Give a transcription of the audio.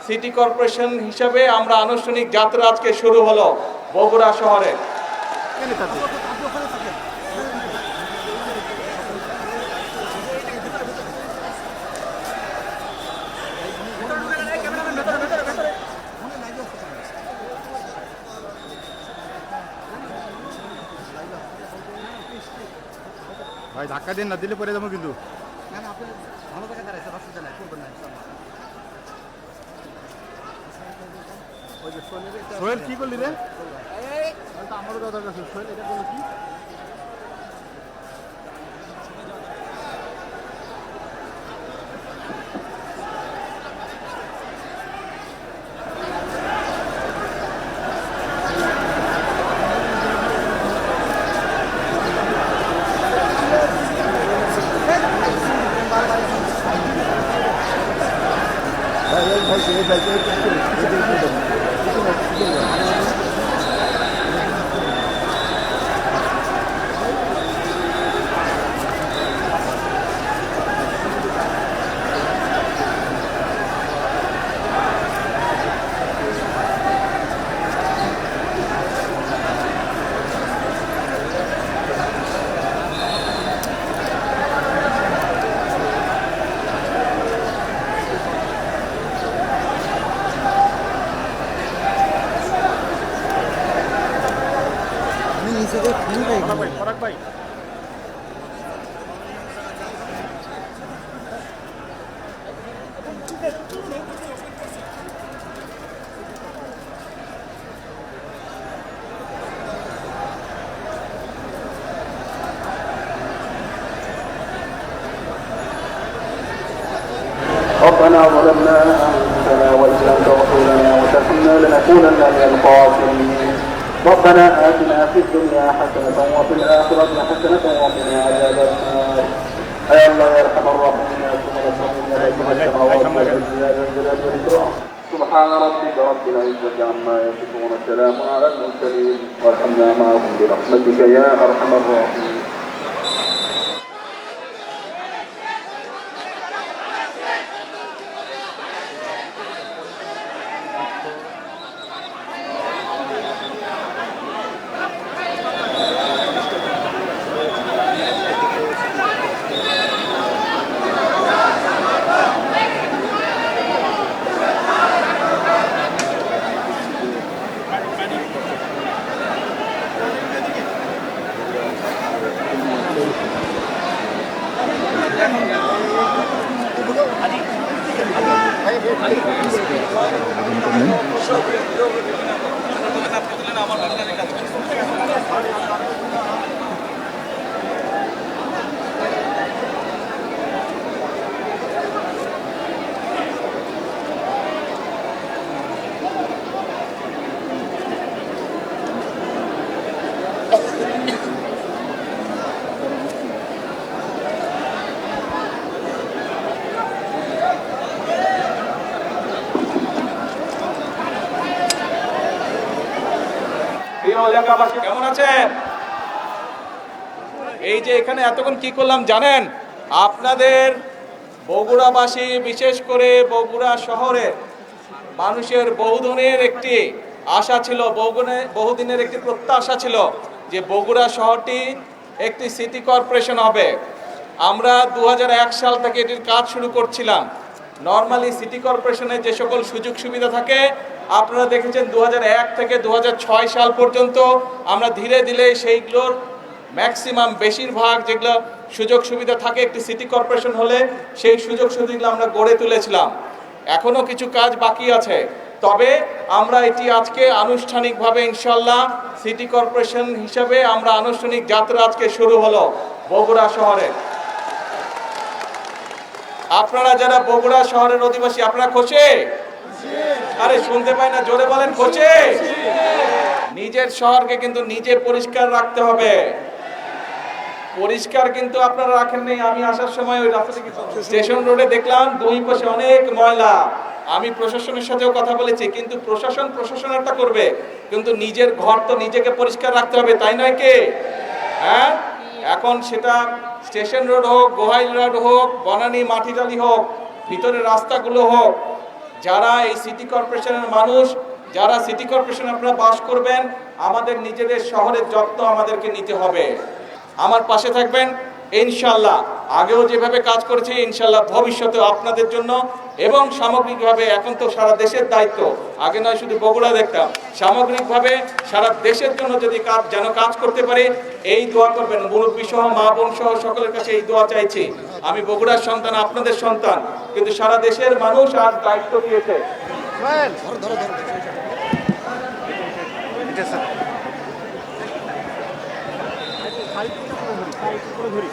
City corporation হিসাবে আমরা আনুষ্ঠানিক যাত্রা আজকে শুরু হলো বগুড়া শহরে। ভাই ধাক্কা দিন না, দিলে পরে যাবো কিন্তু। সোহেল কি করলি রে? আমারও কথা আছে। সোহেল এটা করলো কি? ফরাক ভাই ربنا ظلمنا أنفسنا وإن لم تغفر لنا وترحمنا لنكونن من الخاسرين ربنا آتنا في الدنيا حسنة وفي الآخرة حسنة وقنا عذاب النار يا الله يا أرحم الراحمين يا أرحم الراحمين يا رب السماوات والأرض يا ذا الجلال والإكرام سبحان ربك رب العزة عما يصفون السلام على المرسلين وارحمنا معهم برحمتك يا أرحم الراحمين কেমন আছেন? এই যে এখানে এতক্ষণ কি করলাম জানেন? আপনাদের বগুড়াবাসী, বিশেষ করে বগুড়া শহরে মানুষের বহুদিনের একটি আশা ছিল, বহুদিনের একটি প্রত্যাশা ছিল যে বগুড়া শহরটি একটি সিটি কর্পোরেশন হবে। আমরা 2001 সাল থেকে এটির কাজ শুরু করছিলাম। নর্মালি সিটি কর্পোরেশনের যে সকল সুযোগ সুবিধা থাকে আপনারা দেখেছেন 2001 থেকে 2006 সাল পর্যন্ত আমরা ধীরে ধীরে সেইগুলোর ম্যাক্সিমাম বেশিরভাগ যেগুলো সুযোগ সুবিধা থাকে একটি সিটি কর্পোরেশন হলে সেই সুযোগ সুবিধাগুলো আমরা গড়ে তুলেছিলাম। এখনো কিছু কাজ বাকি আছে, তবে আমরা এটি আজকে আনুষ্ঠানিকভাবে ইনশাল্লাহ সিটি কর্পোরেশন হিসাবে আমরা আনুষ্ঠানিক যাত্রা আজকে শুরু হলো বগুড়া শহরে। আপনারা যারা বগুড়া শহরের অধিবাসী আপনারা খুশি? আরে শুনতে পাই না, জোরে বলেন খুশি? নিজের শহরকে কিন্তু নিজে পরিষ্কার রাখতে হবে। পরিষ্কার কিন্তু আপনারা রাখেন নাই। আমি আসার সময় ওই রাস্তা থেকে স্টেশন রোডে দেখলাম দুই পাশে অনেক ময়লা। আমি প্রশাসনের সাথেও কথা বলেছি, কিন্তু প্রশাসনেরটা করবে, কিন্তু নিজের ঘর তো নিজেকে পরিষ্কার রাখতে হবে, তাই নয় কি? হ্যাঁ, এখন সেটা স্টেশন রোড হোক, গোহাইল রোড হোক, বনানী মাটিটালি হোক, ভিতরের রাস্তাগুলো হোক, যারা এই সিটি কর্পোরেশনের মানুষ, যারা সিটি কর্পোরেশনে আপনারা বাস করবেন, আমাদের নিজেদের শহরের যত্ন আমাদেরকে নিতে হবে। আমার পাশে থাকবেন ইনশাল্লাহ। আগেও যেভাবে কাজ করেছি ইনশাল্লাহ ভবিষ্যতেও আপনাদের জন্য এবং সামগ্রিকভাবে, এখন তো সারা দেশের দায়িত্ব, আগে নয় শুধু বগুড়া দেখতাম, সামগ্রিকভাবে সারা দেশের জন্য যদি কাজ করতে পারি, এই দোয়া করবেন। মুরব্বী সহ, মা বোন সহ সকলের কাছে এই দোয়া চাইছি। আমি বগুড়ার সন্তান, আপনাদের সন্তান, কিন্তু সারা দেশের মানুষ আর দায়িত্ব দিয়েছে। ধরি